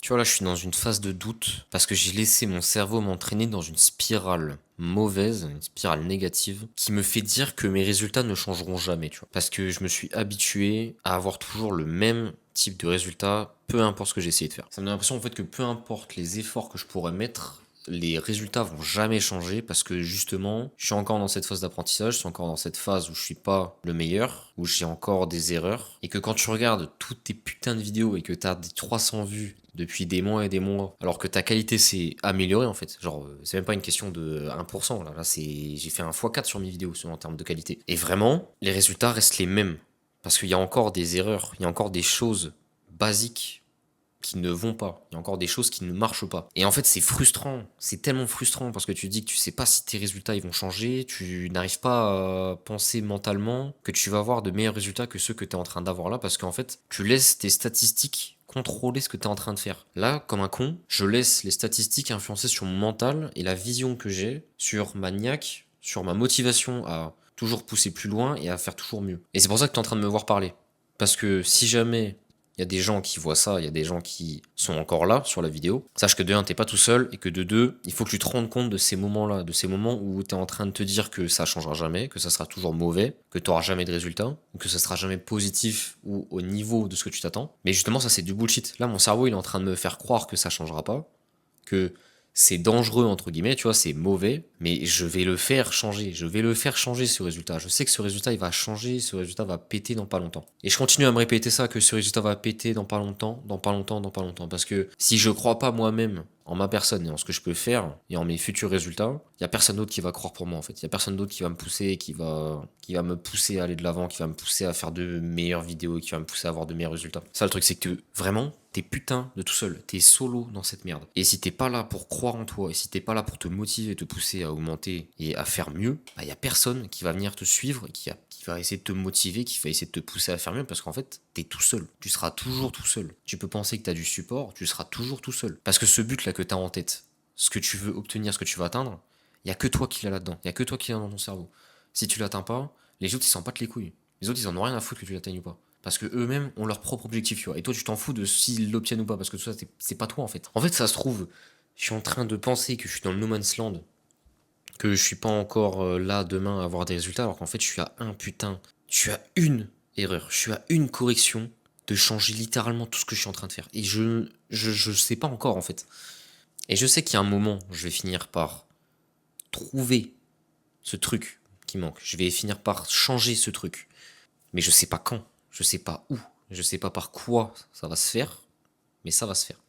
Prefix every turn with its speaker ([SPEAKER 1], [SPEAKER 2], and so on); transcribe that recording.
[SPEAKER 1] Tu vois, là, je suis dans une phase de doute parce que j'ai laissé mon cerveau m'entraîner dans une spirale mauvaise, une spirale négative, qui me fait dire que mes résultats ne changeront jamais, tu vois. Parce que je me suis habitué à avoir toujours le même type de résultat, peu importe ce que j'essayais de faire. Ça me donne l'impression, en fait, que peu importe les efforts que je pourrais mettre, les résultats vont jamais changer parce que justement, je suis encore dans cette phase d'apprentissage, je suis encore dans cette phase où je suis pas le meilleur, où j'ai encore des erreurs, et que quand tu regardes toutes tes putains de vidéos et que t'as des 300 vues depuis des mois et des mois, alors que ta qualité s'est améliorée en fait, genre c'est même pas une question de 1%, là c'est j'ai fait un x4 sur mes vidéos en termes de qualité. Et vraiment, les résultats restent les mêmes parce qu'il y a encore des erreurs, il y a encore des choses basiques qui ne vont pas. Il y a encore des choses qui ne marchent pas. Et en fait, c'est frustrant. C'est tellement frustrant parce que tu te dis que tu sais pas si tes résultats ils vont changer. Tu n'arrives pas à penser mentalement que tu vas avoir de meilleurs résultats que ceux que tu es en train d'avoir là parce qu'en fait, tu laisses tes statistiques contrôler ce que tu es en train de faire. Là, comme un con, je laisse les statistiques influencer sur mon mental et la vision que j'ai sur ma niaque, sur ma motivation à toujours pousser plus loin et à faire toujours mieux. Et c'est pour ça que tu es en train de me voir parler. Parce que si jamais il y a des gens qui voient ça, il y a des gens qui sont encore là sur la vidéo. Sache que de un, t'es pas tout seul et que de deux, il faut que tu te rendes compte de ces moments-là, de ces moments où t'es en train de te dire que ça changera jamais, que ça sera toujours mauvais, que t'auras jamais de résultats, ou que ça sera jamais positif ou au niveau de ce que tu t'attends. Mais justement, ça c'est du bullshit. Là, mon cerveau, il est en train de me faire croire que ça changera pas, que c'est dangereux entre guillemets, tu vois, c'est mauvais, mais je vais le faire changer, je vais le faire changer ce résultat. Je sais que ce résultat il va changer, ce résultat va péter dans pas longtemps. Et je continue à me répéter ça, que ce résultat va péter dans pas longtemps, dans pas longtemps, dans pas longtemps. Parce que si je crois pas moi-même en ma personne et en ce que je peux faire et en mes futurs résultats, il y a personne d'autre qui va croire pour moi en fait. Il y a personne d'autre qui va me pousser, qui va me pousser à aller de l'avant, qui va me pousser à faire de meilleures vidéos, qui va me pousser à avoir de meilleurs résultats. Ça le truc c'est que vraiment t'es putain de tout seul, t'es solo dans cette merde. Et si t'es pas là pour croire en toi, et si t'es pas là pour te motiver, te pousser à augmenter et à faire mieux, bah y a personne qui va venir te suivre, qui va essayer de te motiver, qui va essayer de te pousser à faire mieux, parce qu'en fait, t'es tout seul. Tu seras toujours tout seul. Tu peux penser que t'as du support, tu seras toujours tout seul. Parce que ce but là que t'as en tête, ce que tu veux obtenir, ce que tu veux atteindre, y a que toi qui l'as là-dedans. Y a que toi qui l'as dans ton cerveau. Si tu l'atteins pas, les autres ils s'en battent les couilles. Les autres ils en ont rien à foutre que tu l'atteignes ou pas. Parce que eux-mêmes ont leur propre objectif, tu vois. Et toi, tu t'en fous de s'ils l'obtiennent ou pas, parce que tout ça, c'est pas toi, en fait. En fait, ça se trouve, je suis en train de penser que je suis dans le no man's land, que je suis pas encore là demain à avoir des résultats, alors qu'en fait, je suis à un putain. Je suis à une erreur, je suis à une correction de changer littéralement tout ce que je suis en train de faire. Et je sais pas encore, en fait. Et je sais qu'il y a un moment, je vais finir par trouver ce truc qui manque. Je vais finir par changer ce truc. Mais je sais pas quand, je sais pas où, je sais pas par quoi ça va se faire, mais ça va se faire.